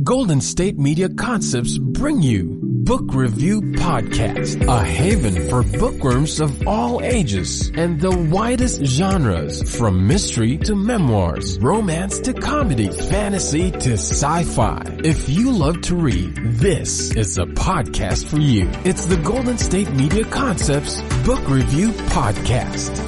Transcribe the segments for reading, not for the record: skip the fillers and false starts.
Golden State Media Concepts bring you Book Review Podcast, a haven for bookworms of all ages and the widest genres, from mystery to memoirs, romance to comedy, fantasy to sci-fi. If you love to read, this is a podcast for you. It's the Golden State Media Concepts Book Review Podcast.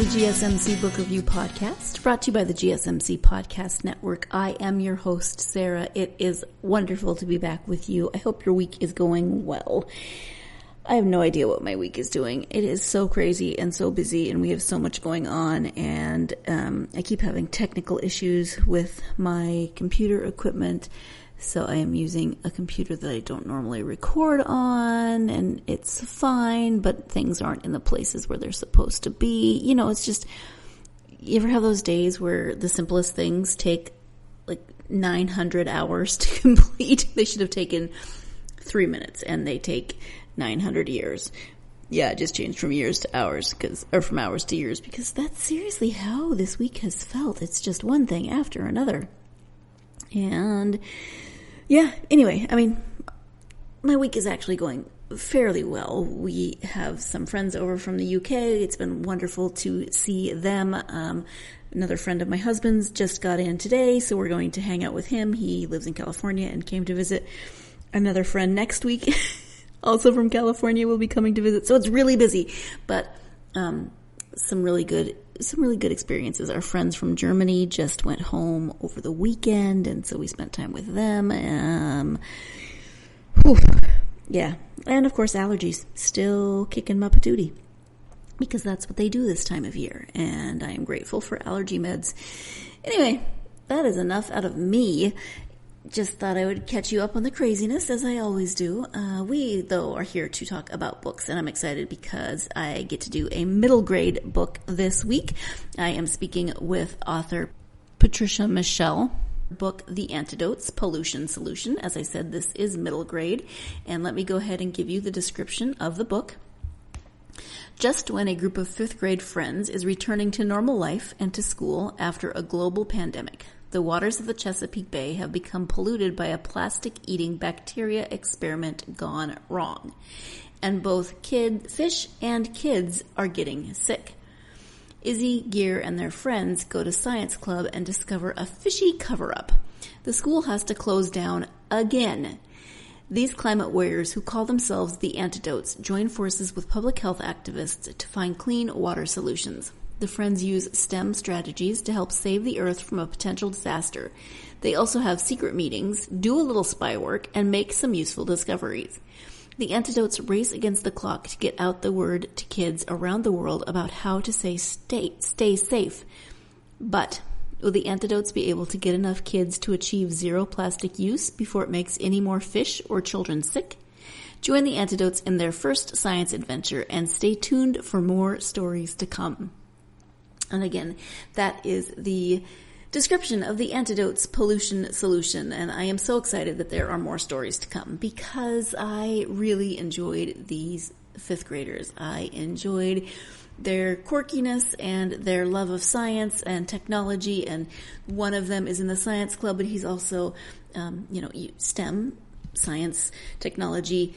GSMC Book Review Podcast, brought to you by the GSMC Podcast Network. I am your host, Sarah. It is wonderful to be back with you. I hope your week is going well. I have no idea what my week is doing. It is so crazy and so busy, and we have so much going on, and I keep having technical issues with my computer equipment. So I am using a computer that I don't normally record on, and it's fine, but things aren't in the places where they're supposed to be. You know, it's just, you ever have those days where the simplest things take like 900 hours to complete? They should have taken 3 minutes, and they take 900 years. Yeah, it just changed from years to hours, or from hours to years, because that's seriously how this week has felt. It's just one thing after another. And yeah, anyway, I mean, my week is actually going fairly well. We have some friends over from the UK. It's been wonderful to see them. Another friend of my husband's just got in today, so we're going to hang out with him. He lives in California and came to visit. Another friend next week, also from California, will be coming to visit. So it's really busy, but some really good experiences. Our friends from Germany just went home over the weekend, and so we spent time with them. Yeah. And of course, allergies still kicking my patootie, because that's what they do this time of year, and I am grateful for allergy meds. Anyway, that is enough out of me. Just thought I would catch you up on the craziness, as I always do. We, though, are here to talk about books, and I'm excited because I get to do a middle grade book this week. I am speaking with author Patricia Mechael. Book The Antidotes, Pollution Solution. As I said, this is middle grade, and let me go ahead and give you the description of the book. Just when a group of fifth grade friends is returning to normal life and to school after a global pandemic, the waters of the Chesapeake Bay have become polluted by a plastic-eating bacteria experiment gone wrong. And both fish and kids are getting sick. Izzy, Gear, and their friends go to science club and discover a fishy cover-up. The school has to close down again. These climate warriors, who call themselves the Antidotes, join forces with public health activists to find clean water solutions. The friends use STEM strategies to help save the Earth from a potential disaster. They also have secret meetings, do a little spy work, and make some useful discoveries. The Antidotes race against the clock to get out the word to kids around the world about how to stay safe. But will the Antidotes be able to get enough kids to achieve zero plastic use before it makes any more fish or children sick? Join the Antidotes in their first science adventure, and stay tuned for more stories to come. And again, that is the description of The Antidotes, Pollution Solution. And I am so excited that there are more stories to come, because I really enjoyed these fifth graders. I enjoyed their quirkiness and their love of science and technology. And one of them is in the science club, but he's also, STEM, science, technology,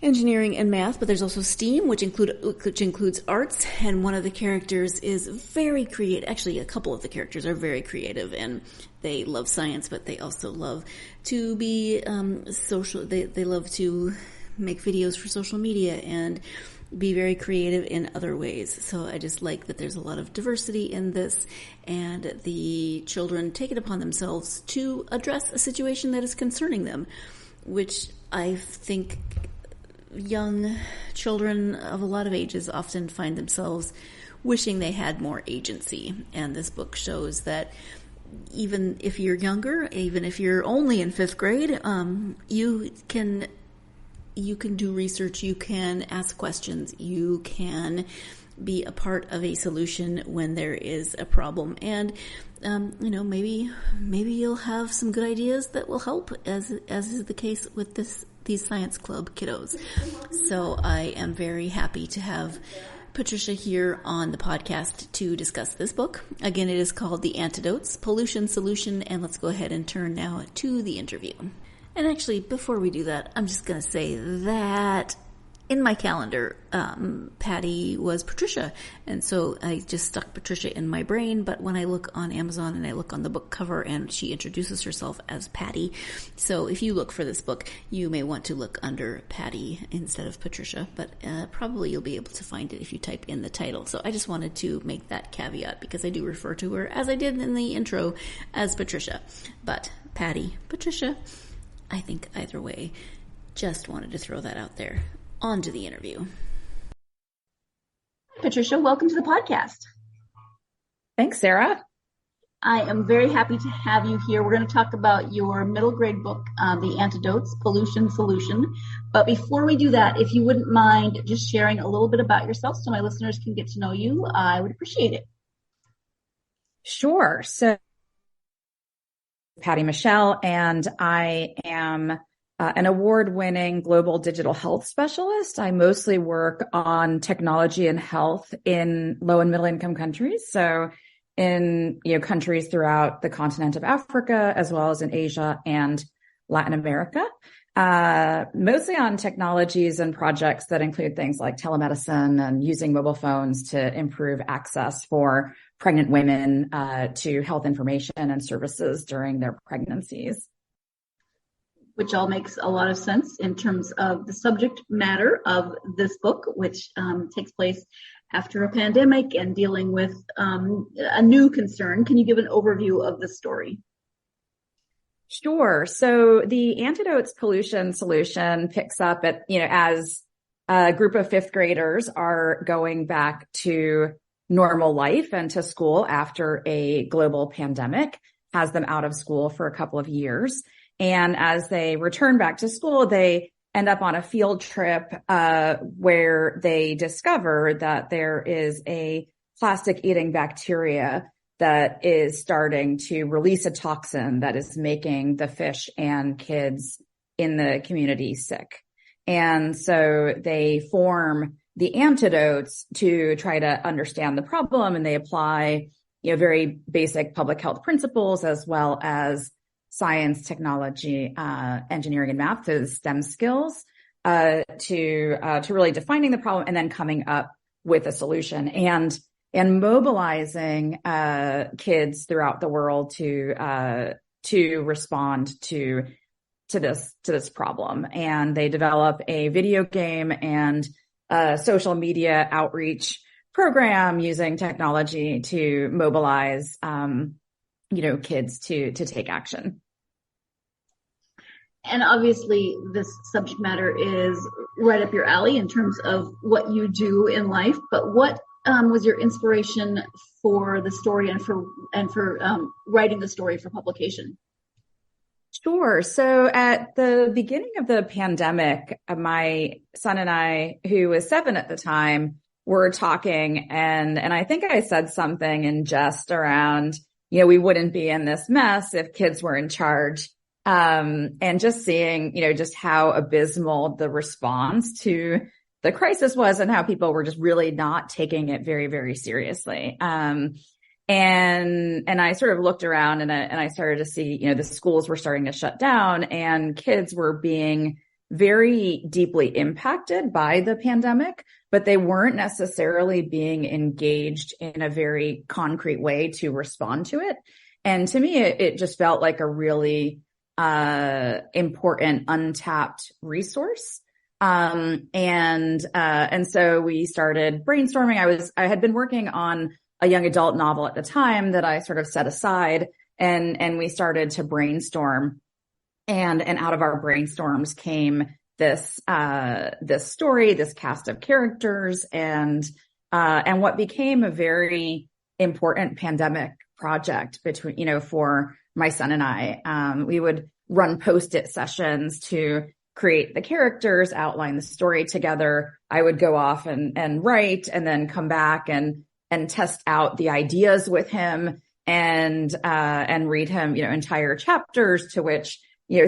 engineering, and math, but there's also STEAM, which includes arts, and one of the characters is very creative. Actually, a couple of the characters are very creative, and they love science, but they also love to be social. They love to make videos for social media and be very creative in other ways. So I just like that there's a lot of diversity in this, and the children take it upon themselves to address a situation that is concerning them, which I think young children of a lot of ages often find themselves wishing they had more agency. And this book shows that even if you're younger, even if you're only in 5th grade, you can do research, you can ask questions, you can be a part of a solution when there is a problem. And, maybe you'll have some good ideas that will help, as is the case with these science club kiddos. So I am very happy to have Patricia here on the podcast to discuss this book. Again, it is called The Antidotes, Pollution Solution, and let's go ahead and turn now to the interview. And actually, before we do that, I'm just going to say that in my calendar, Patty was Patricia, and so I just stuck Patricia in my brain, but when I look on Amazon and I look on the book cover, and she introduces herself as Patty, so if you look for this book, you may want to look under Patty instead of Patricia, but probably you'll be able to find it if you type in the title. So I just wanted to make that caveat, because I do refer to her, as I did in the intro, as Patricia, but Patty, Patricia, I think either way. Just wanted to throw that out there. On to the interview. Hi, Patricia. Welcome to the podcast. Thanks, Sarah. I am very happy to have you here. We're going to talk about your middle grade book, The Antidotes, Pollution Solution. But before we do that, if you wouldn't mind just sharing a little bit about yourself so my listeners can get to know you, I would appreciate it. Sure. So, Patty Mechael, and I am an award-winning global digital health specialist. I mostly work on technology and health in low and middle income countries. So in, countries throughout the continent of Africa, as well as in Asia and Latin America, mostly on technologies and projects that include things like telemedicine and using mobile phones to improve access for pregnant women to health information and services during their pregnancies. Which all makes a lot of sense in terms of the subject matter of this book, which takes place after a pandemic and dealing with a new concern. Can you give an overview of the story? Sure. So the Antidotes Pollution Solution picks up at, as a group of 5th graders are going back to normal life and to school after a global pandemic has them out of school for a couple of years. And as they return back to school, they end up on a field trip where they discover that there is a plastic-eating bacteria that is starting to release a toxin that is making the fish and kids in the community sick. And so they form the antidotes to try to understand the problem, and they apply, very basic public health principles as well as science, technology, engineering, and math, so STEM skills, to really defining the problem and then coming up with a solution and mobilizing kids throughout the world to respond to this problem. And they develop a video game and social media outreach program using technology to mobilize kids to take action. And obviously this subject matter is right up your alley in terms of what you do in life, but what was your inspiration for the story and for writing the story for publication? Sure. So at the beginning of the pandemic, my son and I, who was 7 at the time, were talking, and I think I said something in jest around, we wouldn't be in this mess if kids were in charge. And just seeing, just how abysmal the response to the crisis was and how people were just really not taking it very, very seriously. And I sort of looked around and I started to see, the schools were starting to shut down and kids were being very deeply impacted by the pandemic, but they weren't necessarily being engaged in a very concrete way to respond to it. And to me, it just felt like a really important untapped resource. And so we started brainstorming. I had been working on a young adult novel at the time that I sort of set aside, and we started to brainstorm, and out of our brainstorms came this story, this cast of characters, and what became a very important pandemic project between, for my son and I. We would run Post-it sessions to create the characters, outline the story together. I would go off and write, and then come back and test out the ideas with him, and read him, entire chapters, to which,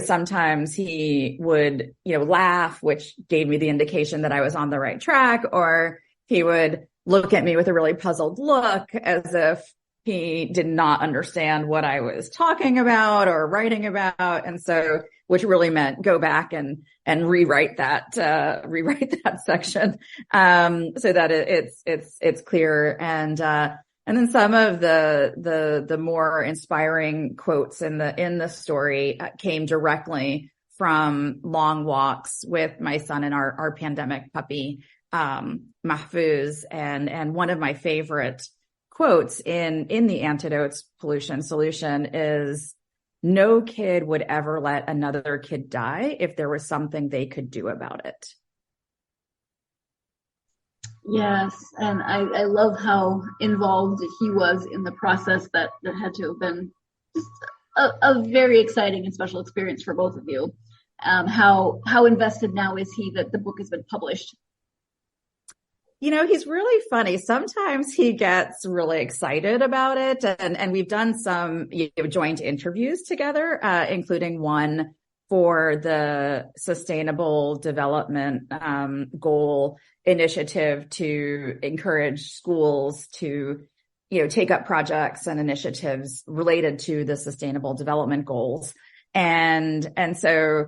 sometimes he would, laugh, which gave me the indication that I was on the right track, or he would look at me with a really puzzled look, as if he did not understand what I was talking about or writing about. And so, which really meant go back and rewrite that section, so that it's clear. And then some of the more inspiring quotes in the story came directly from long walks with my son and our pandemic puppy, Mahfouz. And one of my favorite quotes in the Antidotes Pollution Solution is, "No kid would ever let another kid die if there was something they could do about it." Yes, and I love how involved he was in the process. That had to have been just a very exciting and special experience for both of you. How invested now is he that the book has been published? He's really funny. Sometimes he gets really excited about it. And we've done some joint interviews together, including one for the Sustainable Development Goal Initiative to encourage schools to, take up projects and initiatives related to the Sustainable Development Goals. And so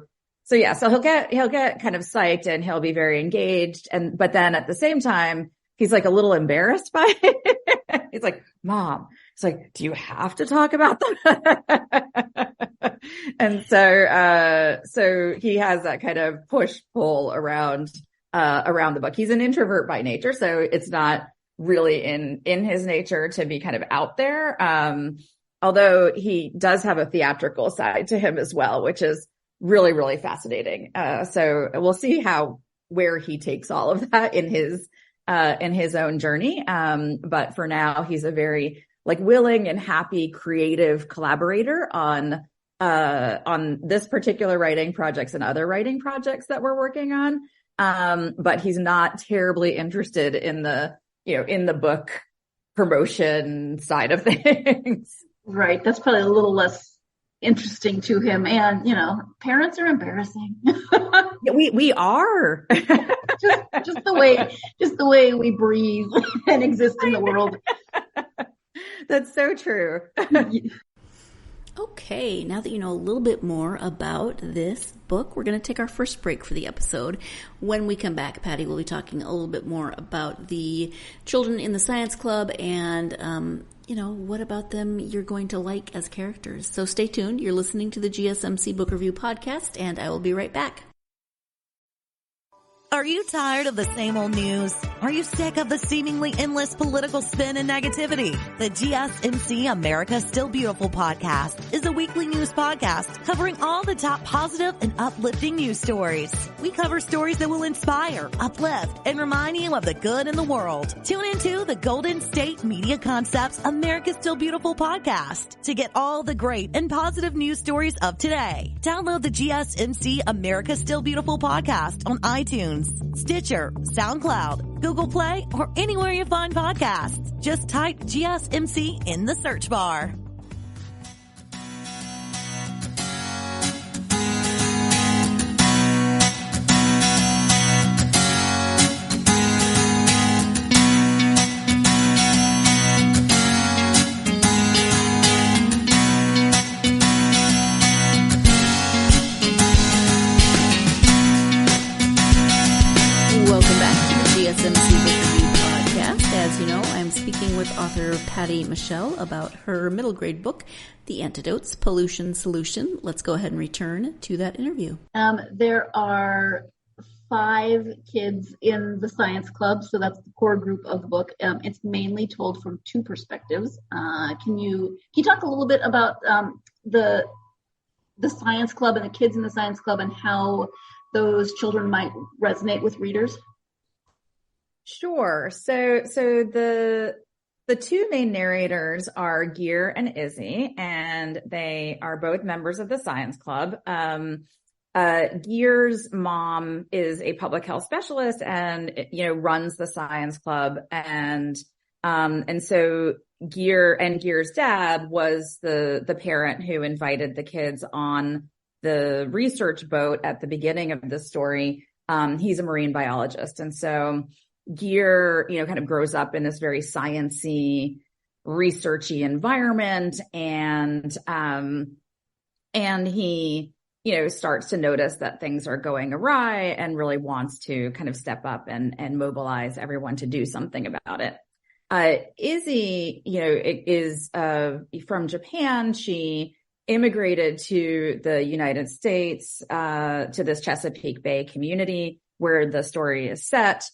he'll get kind of psyched, and he'll be very engaged. But then at the same time, he's like a little embarrassed by it. He's like, "Mom," it's like, "Do you have to talk about that?" And so he has that kind of push pull around the book. He's an introvert by nature, so it's not really in his nature to be kind of out there. Although he does have a theatrical side to him as well, which is really, really fascinating. So we'll see where he takes all of that in his own journey. But for now, he's a very willing and happy creative collaborator on this particular writing projects and other writing projects that we're working on. But he's not terribly interested in the book promotion side of things. Right. That's probably a little less interesting to him. And, parents are embarrassing. We are. just the way we breathe and exist in the world. That's so true. Okay, now that you know a little bit more about this book, we're going to take our first break for the episode. When we come back, Patty will be talking a little bit more about the children in the science club and, what about them you're going to like as characters. So stay tuned. You're listening to the GSMC Book Review Podcast, and I will be right back. Are you tired of the same old news? Are you sick of the seemingly endless political spin and negativity? The GSMC America Still Beautiful podcast is a weekly news podcast covering all the top positive and uplifting news stories. We cover stories that will inspire, uplift, and remind you of the good in the world. Tune into the Golden State Media Concepts America Still Beautiful podcast to get all the great and positive news stories of today. Download the GSMC America Still Beautiful podcast on iTunes, Stitcher, SoundCloud, Google Play, or anywhere you find podcasts. Just type GSMC in the search bar. Author Patty Mechael about her middle grade book, The Antidotes Pollution Solution. Let's go ahead and return to that interview. There are 5 kids in the science club, so that's the core group of the book. It's mainly told from 2 perspectives. Can you talk a little bit about the science club and the kids in the science club and how those children might resonate with readers? Sure. So The two main narrators are Gear and Izzy, and they are both members of the science club. Gear's mom is a public health specialist and, runs the science club. And so Gear's dad was the parent who invited the kids on the research boat at the beginning of the story. He's a marine biologist. And so Gear, kind of grows up in this very sciencey, researchy environment. And he, starts to notice that things are going awry and really wants to kind of step up and mobilize everyone to do something about it. Izzy, is from Japan. She immigrated to the United States, to this Chesapeake Bay community where the story is set,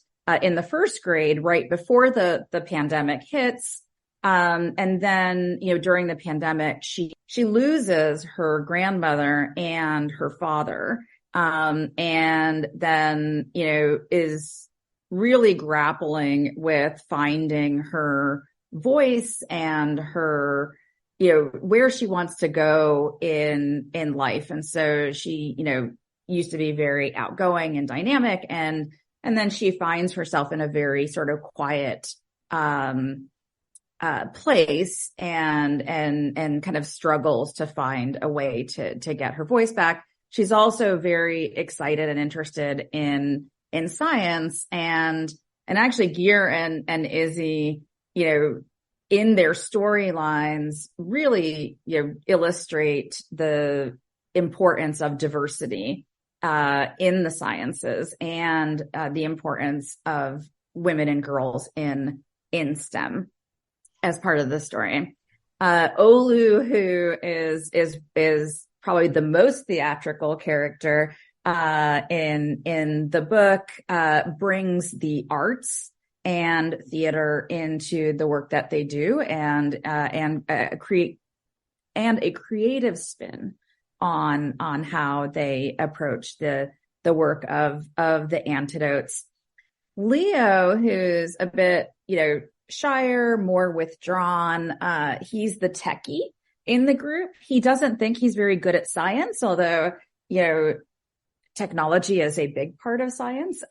in the first grade, right before the pandemic hits. And then, during the pandemic, she loses her grandmother and her father. And then, is really grappling with finding her voice and her, where she wants to go in life. And so she, used to be very outgoing and dynamic. And then she finds herself in a very sort of quiet, place and kind of struggles to find a way to get her voice back. She's also very excited and interested in science, and actually Gear and Izzy, in their storylines really, illustrate the importance of diversity in the sciences and the importance of women and girls in STEM as part of the story. Olu, who is probably the most theatrical character in the book, brings the arts and theater into the work that they do, and create a creative spin on how they approach the work of the antidotes. Leo, who's a bit, shyer, more withdrawn, he's the techie in the group. He doesn't think he's very good at science, although, technology is a big part of science.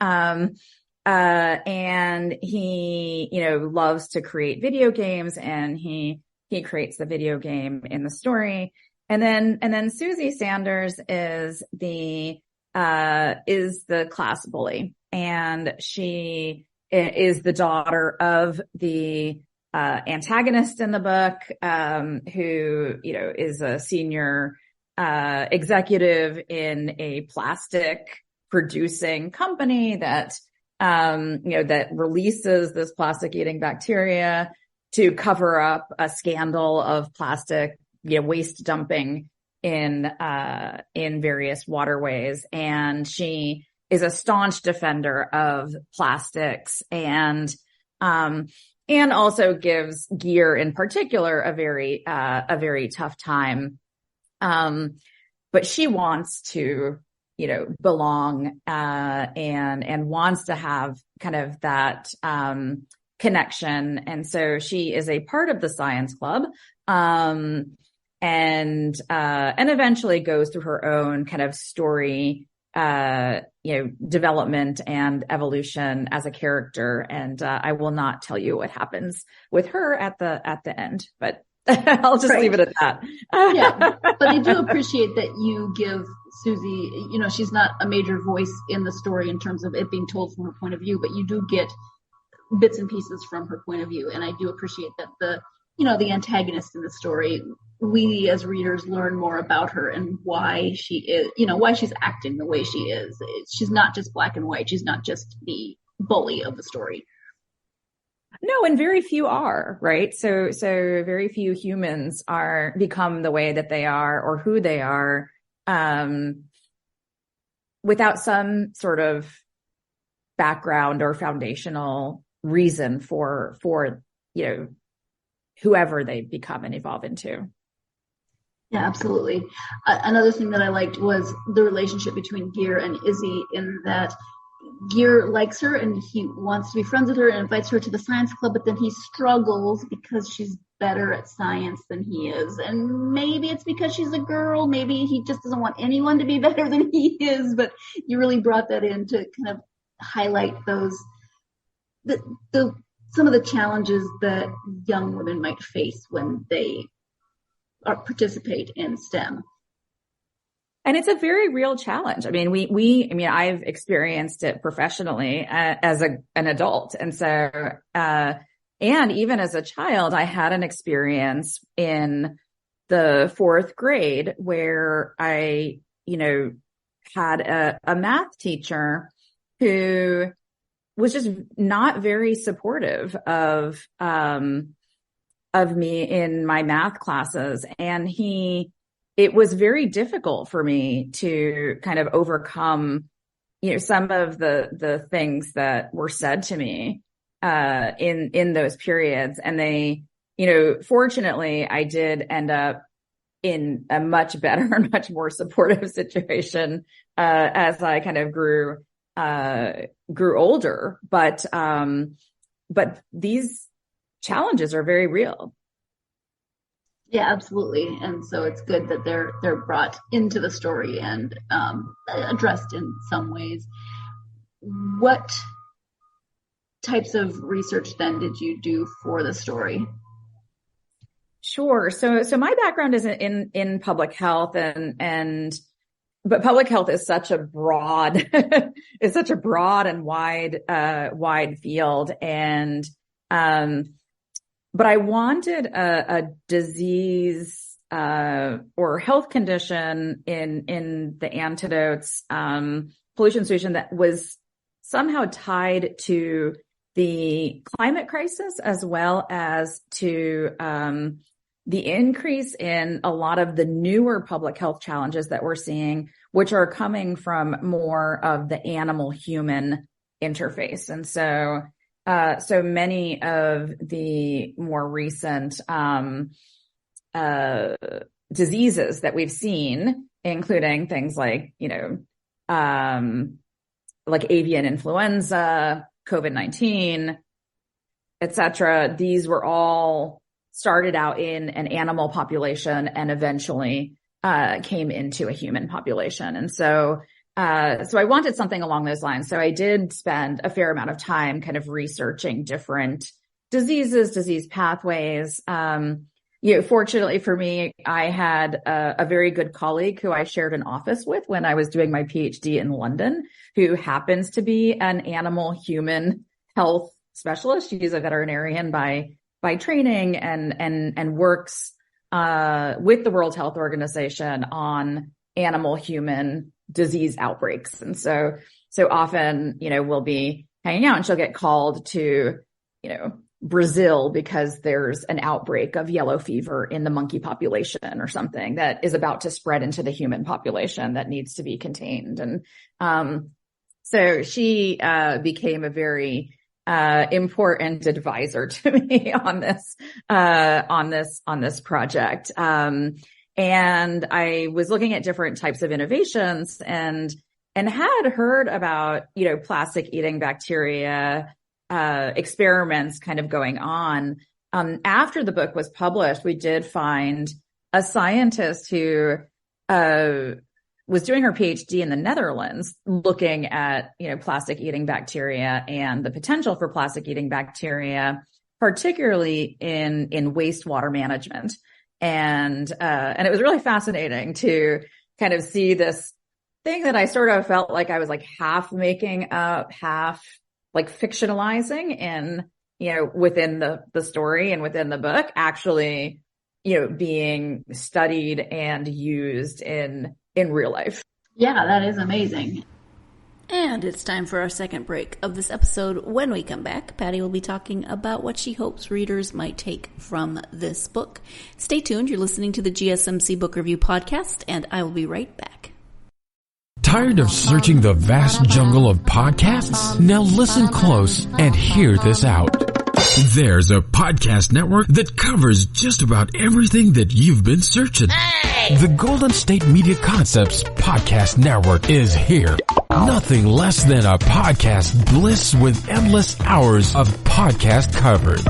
And he, loves to create video games, and he creates the video game in the story. And then Susie Sanders is the class bully, and she is the daughter of the antagonist in the book, who, is a senior executive in a plastic producing company that, that releases this plastic eating bacteria to cover up a scandal of plastic, waste dumping in various waterways. And she is a staunch defender of plastics, and also gives Gear in particular a very tough time. But she wants to, belong, and wants to have kind of that, connection. And so she is a part of the science club, and eventually goes through her own kind of story, development and evolution as a character. And, I will not tell you what happens with her at the end, but I'll just leave it at that. Yeah. But I do appreciate that you give Susie, she's not a major voice in the story in terms of it being told from her point of view, but you do get bits and pieces from her point of view. And I do appreciate that the antagonist in the story, we as readers learn more about her and why she is, why she's acting the way she is. She's not just black and white. She's not just the bully of the story. No, and very few are, right? So very few humans become the way that they are or who they are, without some sort of background or foundational reason for whoever they become and evolve into. Yeah, absolutely. Another thing that I liked was the relationship between Gear and Izzy, in that Gear likes her and he wants to be friends with her and invites her to the science club, but then he struggles because she's better at science than he is. And maybe it's because she's a girl. Maybe he just doesn't want anyone to be better than he is. But you really brought that in to kind of highlight those, some of the challenges that young women might face when they participate in STEM. And it's a very real challenge. I mean, I've experienced it professionally as an adult. And so, and even as a child, I had an experience in the 4th grade where I, had a math teacher who was just not very supportive of me in my math classes. And it was very difficult for me to kind of overcome, some of the things that were said to me, in those periods. And they, fortunately I did end up in a much better and much more supportive situation, as I kind of grew older. But these challenges are very real. Yeah, absolutely. And so it's good that they're brought into the story and addressed in some ways. What types of research then did you do for the story? Sure. So my background is in public health but public health is such a broad, and wide field. And, but I wanted a disease, or health condition in the antidotes, pollution solution that was somehow tied to the climate crisis, as well as to, the increase in a lot of the newer public health challenges that we're seeing, which are coming from more of the animal-human interface. And so many of the more recent diseases that we've seen, including things like, like avian influenza, COVID-19, et cetera, these were all started out in an animal population and eventually came into a human population. And so I wanted something along those lines. So I did spend a fair amount of time kind of researching different diseases, disease pathways. Fortunately for me, I had a very good colleague who I shared an office with when I was doing my PhD in London, who happens to be an animal-human health specialist. She's a veterinarian by training and works with the World Health Organization on animal-human disease outbreaks. And so often, we'll be hanging out and she'll get called to, Brazil because there's an outbreak of yellow fever in the monkey population or something that is about to spread into the human population that needs to be contained. And so she became a very important advisor to me on this project. And I was looking at different types of innovations and had heard about, plastic eating bacteria, experiments kind of going on. After the book was published, we did find a scientist who, was doing her PhD in the Netherlands looking at, plastic eating bacteria and the potential for plastic eating bacteria, particularly in wastewater management. And it was really fascinating to kind of see this thing that I sort of felt like I was like half making up, half like fictionalizing in, within the story and within the book, actually, being studied and used in real life. Yeah, that is amazing. And it's time for our second break of this episode. When we come back, Patty will be talking about what she hopes readers might take from this book. Stay tuned. You're listening to the GSMC Book Review Podcast, and I will be right back. Tired of searching the vast jungle of podcasts? Now listen close and hear this out. There's a podcast network that covers just about everything that you've been searching. Hey! The Golden State Media Concepts Podcast Network is here. Nothing less than a podcast bliss with endless hours of podcast coverage.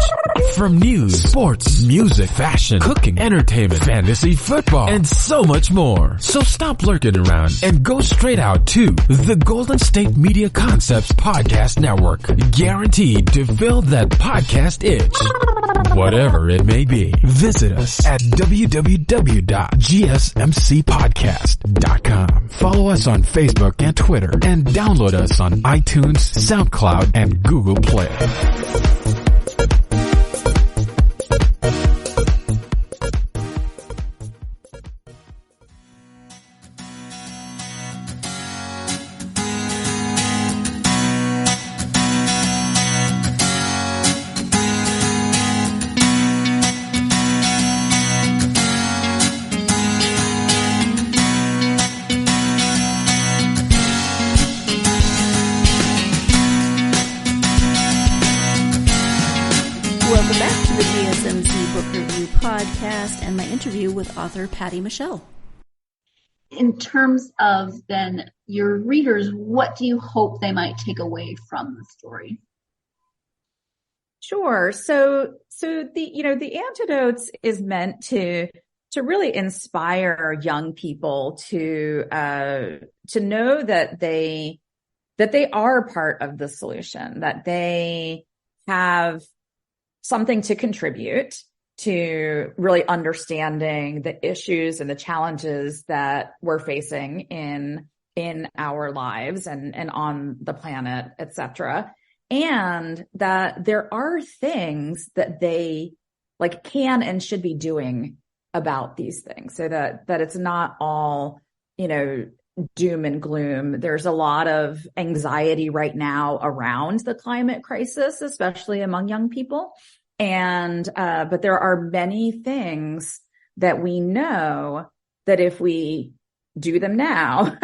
From news, sports, music, fashion, cooking, entertainment, fantasy, football, and so much more. So stop lurking around and go straight out to the Golden State Media Concepts Podcast Network. Guaranteed to fill that podcast itch. Whatever it may be. Visit us at www.gsmcpodcast.com. Follow us on Facebook and Twitter, and download us on iTunes, SoundCloud, and Google Play. Welcome back to the GSMC Book Review Podcast and my interview with author Patty Mechael. In terms of then your readers, what do you hope they might take away from the story? Sure. So the Antidotes is meant to really inspire young people to know that they are part of the solution, that they have something to contribute to really understanding the issues and the challenges that we're facing in our lives and on the planet, et cetera. And that there are things that they can and should be doing about these things, so that it's not all, doom and gloom. There's a lot of anxiety right now around the climate crisis, especially among young people. And, but there are many things that we know that if we do them now,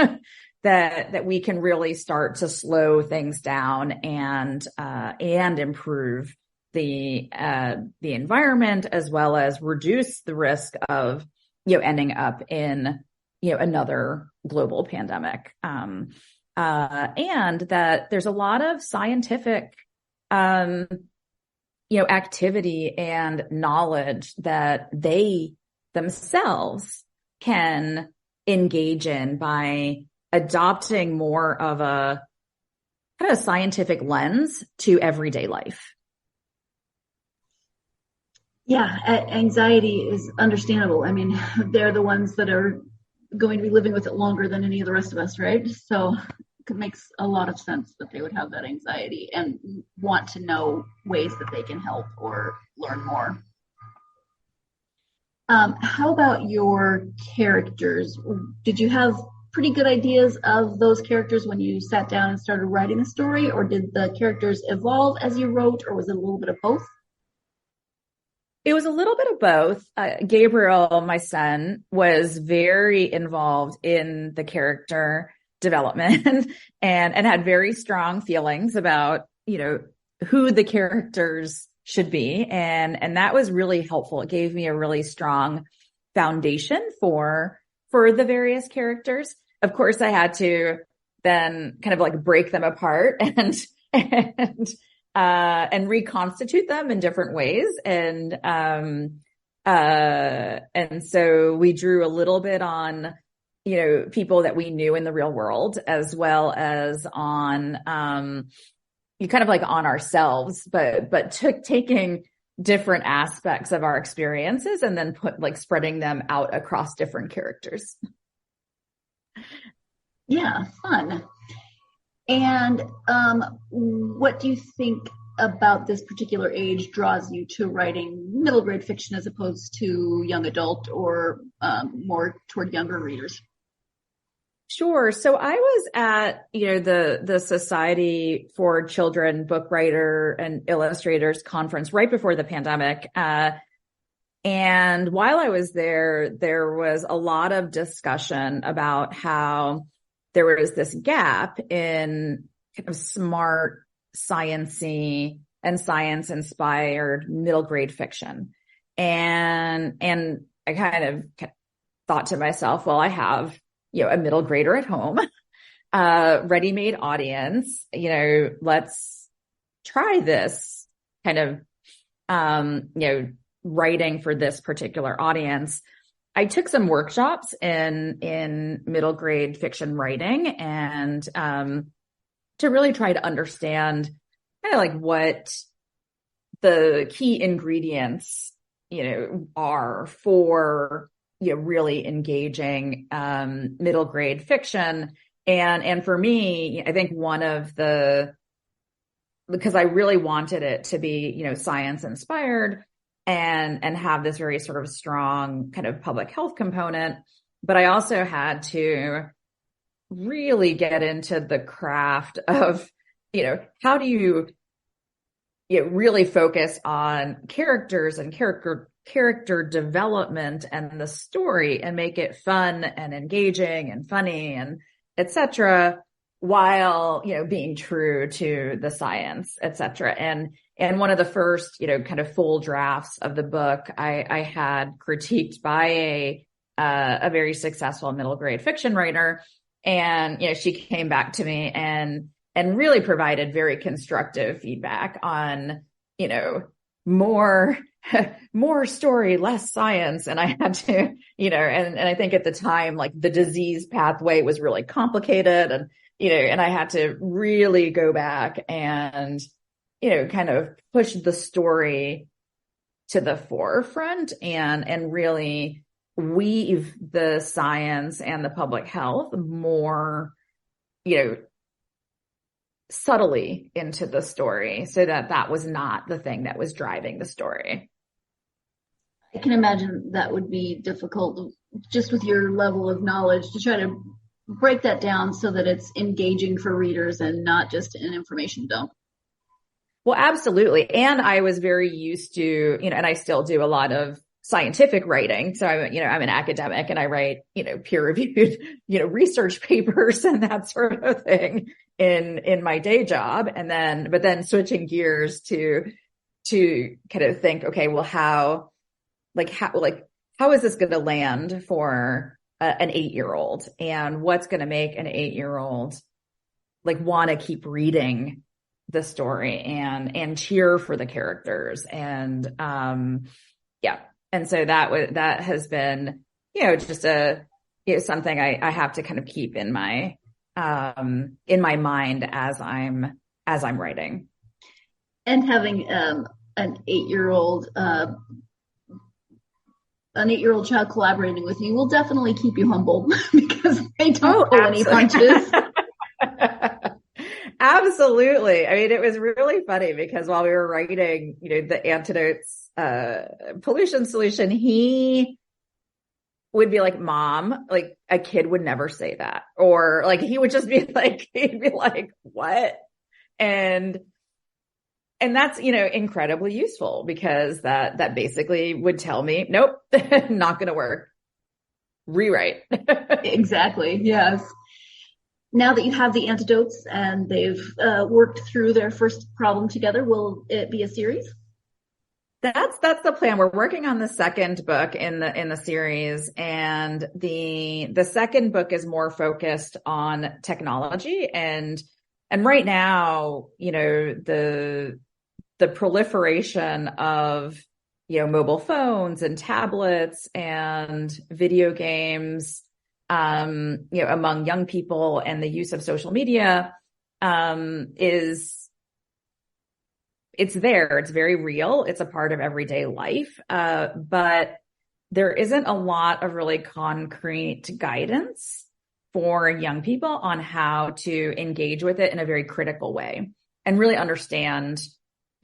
that we can really start to slow things down and improve the environment, as well as reduce the risk of, ending up in, another global pandemic. And that there's a lot of scientific, activity and knowledge that they themselves can engage in by adopting more of a kind of scientific lens to everyday life. Yeah, anxiety is understandable. I mean, they're the ones that are going to be living with it longer than any of the rest of us, right? So it makes a lot of sense that they would have that anxiety and want to know ways that they can help or learn more. How about your characters? Did you have pretty good ideas of those characters when you sat down and started writing the story, or did the characters evolve as you wrote, or was it a little bit of both? It was a little bit of both. Gabriel, my son, was very involved in the character development and had very strong feelings about, who the characters should be. And that was really helpful. It gave me a really strong foundation for the various characters. Of course, I had to then kind of break them apart and reconstitute them in different ways. And so we drew a little bit on, people that we knew in the real world, as well as on, on ourselves, but taking different aspects of our experiences and then spreading them out across different characters. Yeah, fun. And what do you think about this particular age draws you to writing middle grade fiction as opposed to young adult or more toward younger readers? Sure. So I was at, the Society for Children Book Writer and Illustrators conference right before the pandemic. And while I was there was a lot of discussion about how there was this gap in kind of smart, sciencey and science-inspired middle grade fiction. And I kind of thought to myself, well, I have, a middle grader at home. ready-made audience, let's try this kind of, writing for this particular audience. I took some workshops in middle grade fiction writing and, to really try to understand kind of like what the key ingredients, are for, really engaging, middle grade fiction. And for me, I think because I really wanted it to be, science inspired and have this very sort of strong kind of public health component. But I also had to really get into the craft of, how do you really focus on characters and character development and the story and make it fun and engaging and funny and etc. while, being true to the science, etc. And one of the first, kind of full drafts of the book I had critiqued by a very successful middle grade fiction writer. And, she came back to me and really provided very constructive feedback on, more story, less science. And I had to, and I think at the time, like the disease pathway was really complicated and, and I had to really go back and, kind of push the story to the forefront and really weave the science and the public health more, subtly into the story so that was not the thing that was driving the story. I can imagine that would be difficult just with your level of knowledge to try to break that down so that it's engaging for readers and not just an information dump. Well, absolutely. And I was very used to, and I still do a lot of scientific writing. So I'm an academic and I write, peer reviewed, research papers and that sort of thing in my day job. But then switching gears to kind of think, okay, well, how is this going to land for an 8-year-old and what's going to make an 8-year-old want to keep reading the story and cheer for the characters. And, And so that has been, just something I have to kind of keep in my mind as I'm writing. And having, an 8-year-old child collaborating with you will definitely keep you humble because they don't pull any punches. Absolutely. I mean, it was really funny because while we were writing, the antidotes, pollution solution, he would be like, Mom, like a kid would never say that. Or like, he would just be like, he'd be like, what? And that's, incredibly useful because that basically would tell me, nope, not going to work. Rewrite. Exactly. Yes. Now that you have the antidotes and they've worked through their first problem together, will it be a series? That's the plan. We're working on the second book in the series, and the second book is more focused on technology and right now, the proliferation of mobile phones and tablets and video games among young people and the use of social media, it's there. It's very real. It's a part of everyday life. But there isn't a lot of really concrete guidance for young people on how to engage with it in a very critical way and really understand,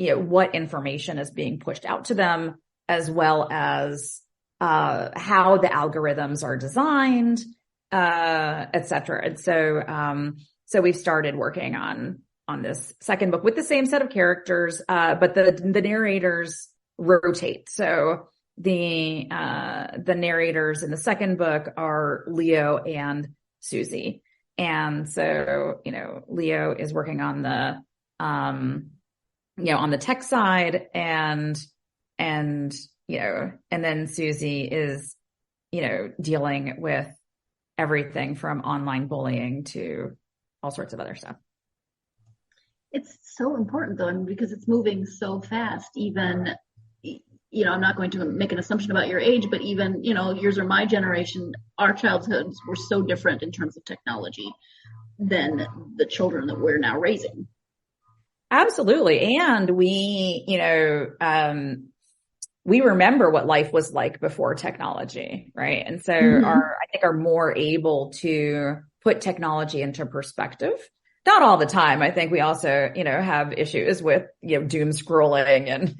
what information is being pushed out to them, as well as how the algorithms are designed, et cetera. And so we've started working on this second book with the same set of characters, but the narrators rotate. So the narrators in the second book are Leo and Susie. And so, Leo is working on the, on the tech side and then Susie is, dealing with everything from online bullying to all sorts of other stuff. It's so important though, because it's moving so fast. Even, I'm not going to make an assumption about your age, but even, yours or my generation, our childhoods were so different in terms of technology than the children that we're now raising. Absolutely. And we remember what life was like before technology, right? And so I think are more able to put technology into perspective. Not all the time. I think we also, have issues with, doom scrolling and,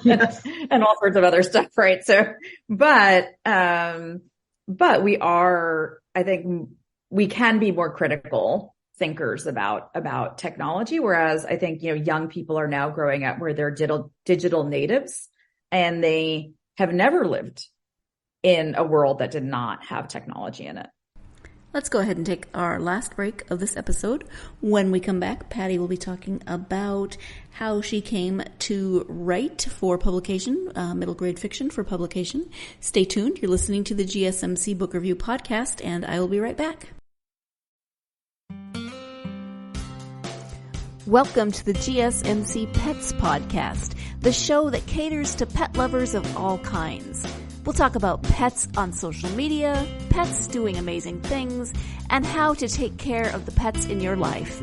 Yes. and all sorts of other stuff, right? So, but we are, I think we can be more critical thinkers about technology. Whereas I think, young people are now growing up where they're digital natives and they have never lived in a world that did not have technology in it. Let's go ahead and take our last break of this episode. When we come back, Patty will be talking about how she came to write for publication, middle grade fiction for publication. Stay tuned. You're listening to the GSMC Book Review Podcast, and I will be right back. Welcome to the GSMC Pets Podcast, the show that caters to pet lovers of all kinds. We'll talk about pets on social media, pets doing amazing things, and how to take care of the pets in your life.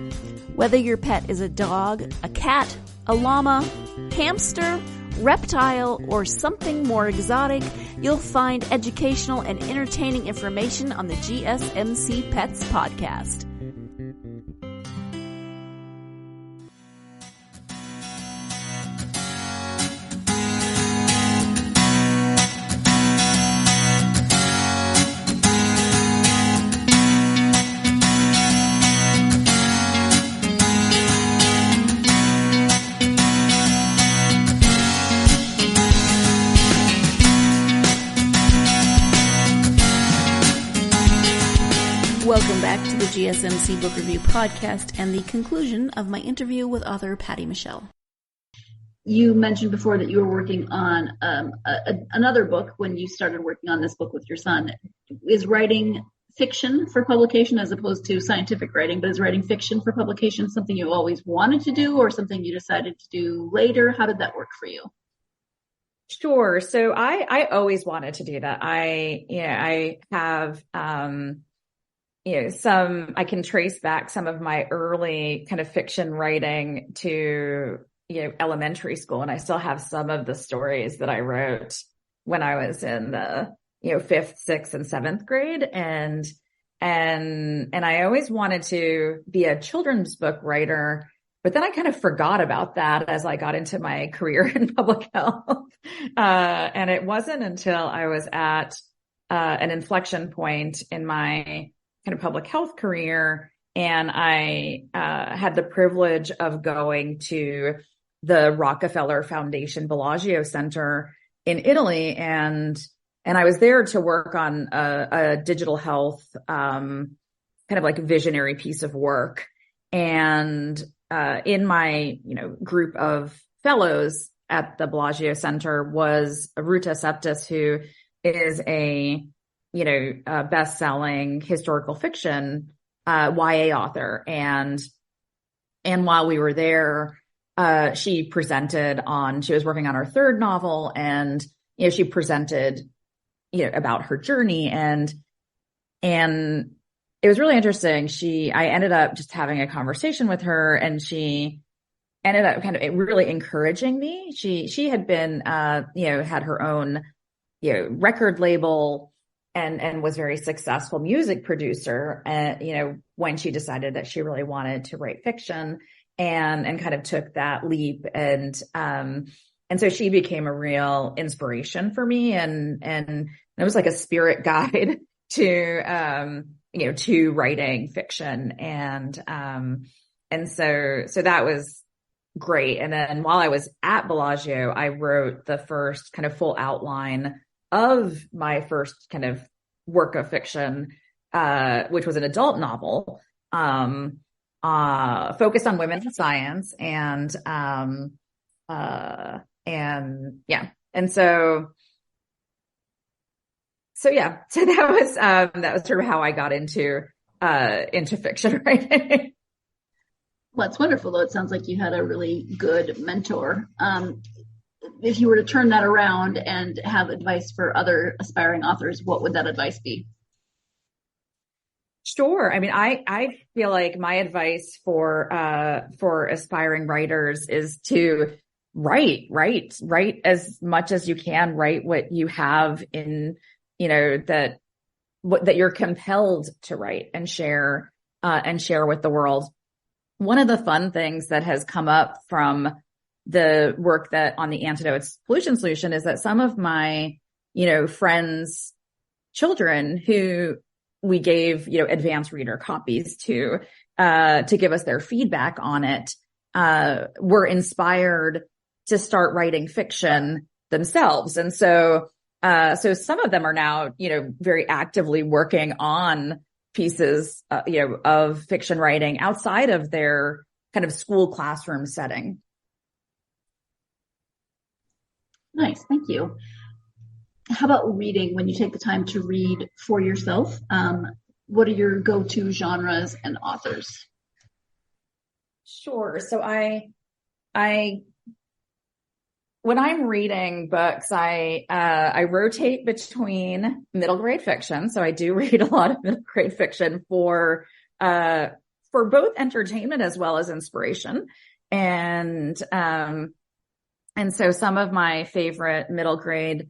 Whether your pet is a dog, a cat, a llama, hamster, reptile, or something more exotic, you'll find educational and entertaining information on the GSMC Pets Podcast. Welcome back to the GSMC Book Review Podcast and the conclusion of my interview with author Patty Mechael. You mentioned before that you were working on another book when you started working on this book with your son. Is writing fiction for publication as opposed to scientific writing, but is writing fiction for publication something you always wanted to do or something you decided to do later? How did that work for you? Sure. So I always wanted to do that. I have, I can trace back some of my early kind of fiction writing to, elementary school. And I still have some of the stories that I wrote when I was in the, 5th, 6th, and 7th grade. And I always wanted to be a children's book writer, but then I kind of forgot about that as I got into my career in public health. And it wasn't until I was at, an inflection point in my kind of public health career. And I had the privilege of going to the Rockefeller Foundation Bellagio Center in Italy. And I was there to work on a digital health kind of like visionary piece of work. And in my, group of fellows at the Bellagio Center was Ruta Septis, who is a best-selling historical fiction, YA author. And while we were there, she was working on her third novel and, she presented, about her journey and it was really interesting. I ended up just having a conversation with her and she ended up kind of really encouraging me. She had been, had her own, record label, and was very successful music producer, when she decided that she really wanted to write fiction and kind of took that leap. And so she became a real inspiration for me. And it was like a spirit guide to, to writing fiction. And so that was great. And then while I was at Bellagio, I wrote the first kind of full outline of my first kind of work of fiction, which was an adult novel, focused on women in science and so that was sort of how I got into into fiction writing. Well, it's wonderful, though. It sounds like you had a really good mentor. If you were to turn that around and have advice for other aspiring authors, what would that advice be? Sure. I mean, I feel like my advice for aspiring writers is to write as much as you can, write what you have in, that you're compelled to write and share with the world. One of the fun things that has come up from the work that on the Antidotes Pollution Solution is that some of my, friends' children who we gave, advanced reader copies to give us their feedback on it, were inspired to start writing fiction themselves. And so some of them are now, very actively working on pieces, of fiction writing outside of their kind of school classroom setting. Nice. Thank you. How about reading? When you take the time to read for yourself, what are your go-to genres and authors? Sure. So when I'm reading books, I rotate between middle grade fiction. So I do read a lot of middle grade fiction for both entertainment as well as inspiration. And so some of my favorite middle grade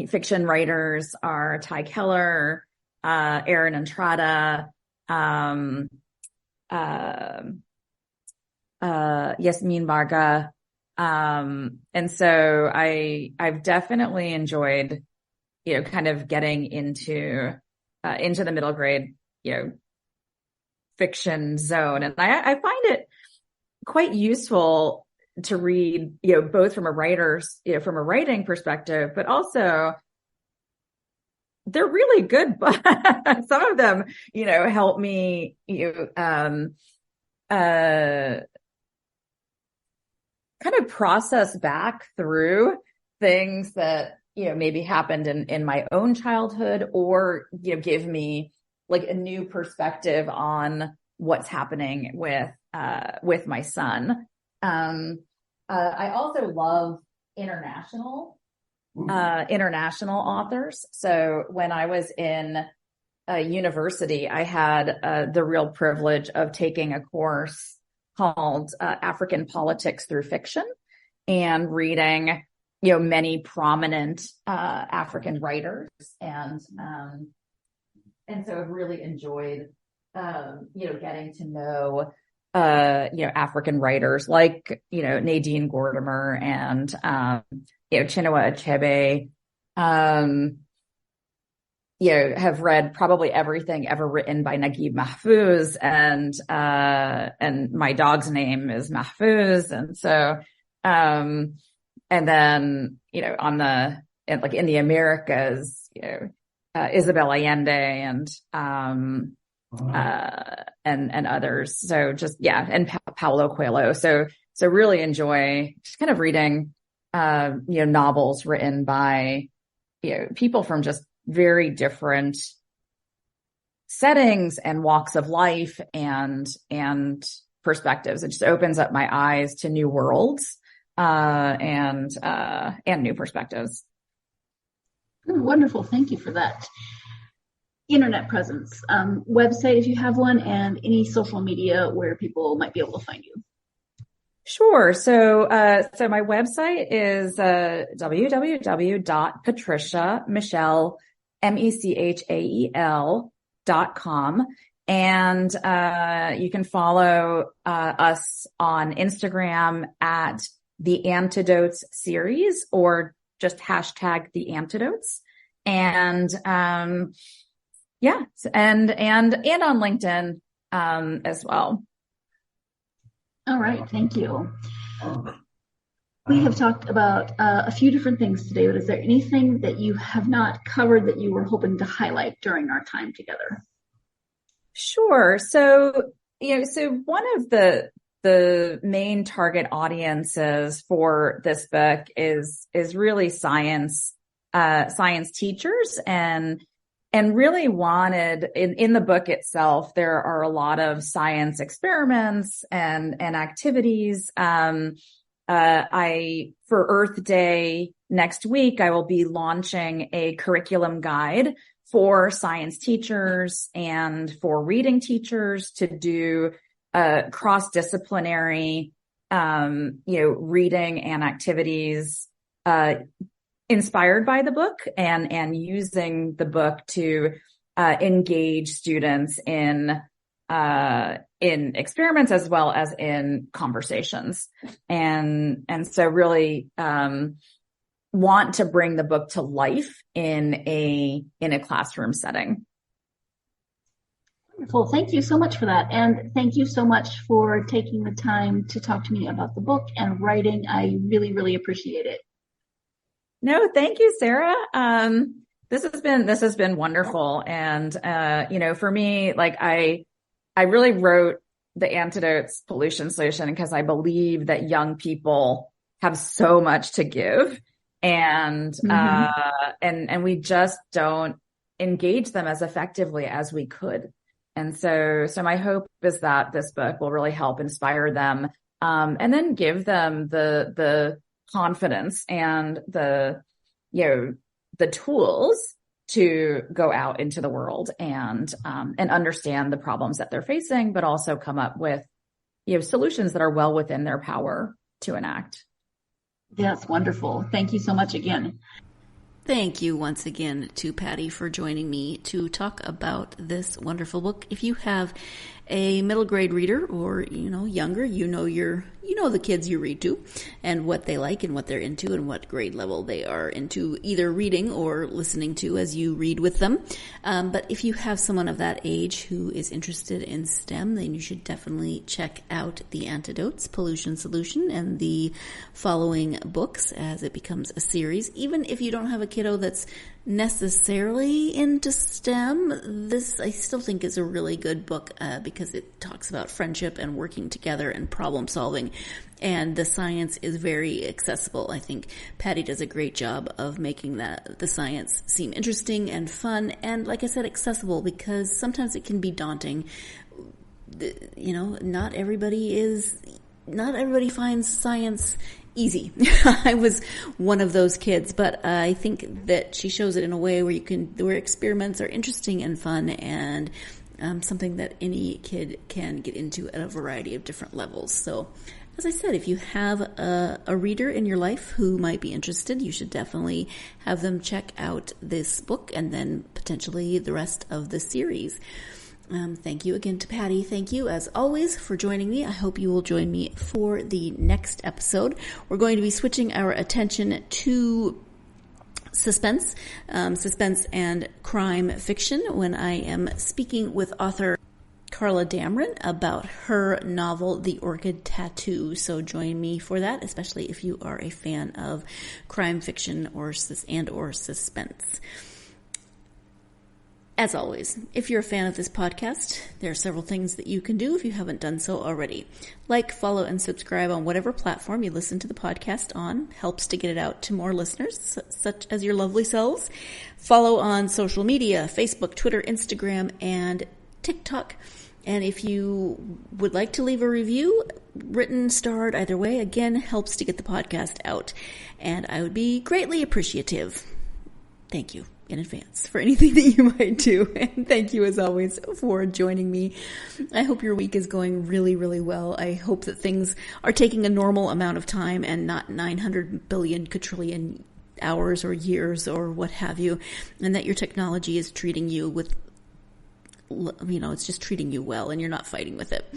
fiction writers are Ty Keller, Erin Entrada, Yasmin Varga. And so I've definitely enjoyed, kind of getting into the middle grade, fiction zone. And I find it quite useful to read, both from a writing perspective, but also they're really good books. Some of them, help me, kind of process back through things that, maybe happened in my own childhood, or, give me like a new perspective on what's happening with my son. I also love international authors. So when I was in university, I had the real privilege of taking a course called African Politics Through Fiction, and reading, many prominent African writers, and so I've really enjoyed, getting to know, African writers like, Nadine Gordimer and, Chinua Achebe. Have read probably everything ever written by Naguib Mahfouz, and my dog's name is Mahfouz. And so, and then, in the Americas, Isabel Allende and others. So just, and Paulo Coelho. So really enjoy just kind of reading, novels written by, people from just very different settings and walks of life and perspectives. It just opens up my eyes to new worlds, and new perspectives. Wonderful. Thank you for that. Internet presence, website if you have one, and any social media where people might be able to find you. Sure. So my website is www.patriciamechael.com. And you can follow us on Instagram at the Antidotes series, or just hashtag the Antidotes. And and on LinkedIn as well. All right. Thank you. We have talked about a few different things today, but is there anything that you have not covered that you were hoping to highlight during our time together? Sure. So one of the main target audiences for this book is really science teachers, and really wanted in the book itself, there are a lot of science experiments and activities. For Earth Day next week, I will be launching a curriculum guide for science teachers and for reading teachers to do cross-disciplinary, reading and activities inspired by the book and using the book to engage students in experiments as well as in conversations. And so really want to bring the book to life in a classroom setting. Wonderful. Thank you so much for that. And thank you so much for taking the time to talk to me about the book and writing. I really, really appreciate it. No, thank you, Sarah. This has been wonderful. And, for me, like I really wrote the Antidotes Pollution Solution because I believe that young people have so much to give and we just don't engage them as effectively as we could. And so my hope is that this book will really help inspire them, and then give them the confidence and the tools to go out into the world and understand the problems that they're facing, but also come up with, solutions that are well within their power to enact. That's wonderful. Thank you so much again. Thank you once again to Patty for joining me to talk about this wonderful book. If you have a middle grade reader or, younger, you know the kids you read to and what they like and what they're into and what grade level they are into either reading or listening to as you read with them. But if you have someone of that age who is interested in STEM, then you should definitely check out The Antidotes Pollution Solution and the following books as it becomes a series. Even if you don't have a kiddo that's necessarily into STEM, this I still think is a really good book because it talks about friendship and working together and problem solving, and the science is very accessible. I think Patty does a great job of making the science seem interesting and fun and, like I said, accessible, because sometimes it can be daunting. Not everybody finds science easy. I was one of those kids, but I think that she shows it in a way where experiments are interesting and fun and something that any kid can get into at a variety of different levels. So, as I said, if you have a reader in your life who might be interested, you should definitely have them check out this book and then potentially the rest of the series. Thank you again to Patty. Thank you, as always, for joining me. I hope you will join me for the next episode. We're going to be switching our attention to suspense and crime fiction when I am speaking with author Carla Damron about her novel, The Orchid Tattoo. So join me for that, especially if you are a fan of crime fiction or suspense. As always, if you're a fan of this podcast, there are several things that you can do if you haven't done so already. Like, follow, and subscribe on whatever platform you listen to the podcast on. Helps to get it out to more listeners, such as your lovely selves. Follow on social media, Facebook, Twitter, Instagram, and TikTok. And if you would like to leave a review, written, starred, either way, again, helps to get the podcast out. And I would be greatly appreciative. Thank you in advance for anything that you might do. And thank you, as always, for joining me. I hope your week is going really, really well. I hope that things are taking a normal amount of time and not 900 billion quadrillion hours or years or what have you, and that your technology is treating you with, it's just treating you well and you're not fighting with it.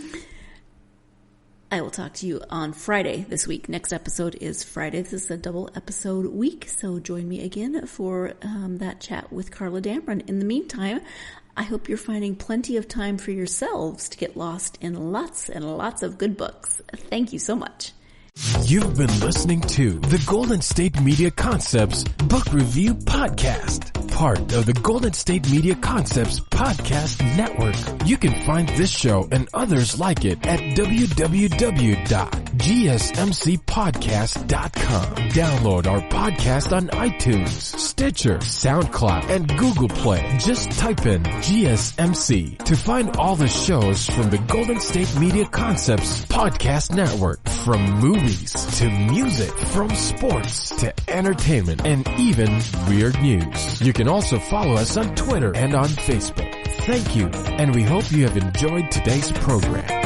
I will talk to you on Friday this week. Next episode is Friday. This is a double episode week, so join me again for that chat with Carla Damron. In the meantime, I hope you're finding plenty of time for yourselves to get lost in lots and lots of good books. Thank you so much. You've been listening to the Golden State Media Concepts Book Review Podcast. part of the Golden State Media Concepts Podcast Network. You can find this show and others like it at www.gsmcpodcast.com. Download our podcast on iTunes, Stitcher, SoundCloud, and Google Play. Just type in GSMC to find all the shows from the Golden State Media Concepts Podcast Network. From movies to music, from sports to entertainment, and even weird news. You can also follow us on Twitter and on Facebook. Thank you, and we hope you have enjoyed today's program.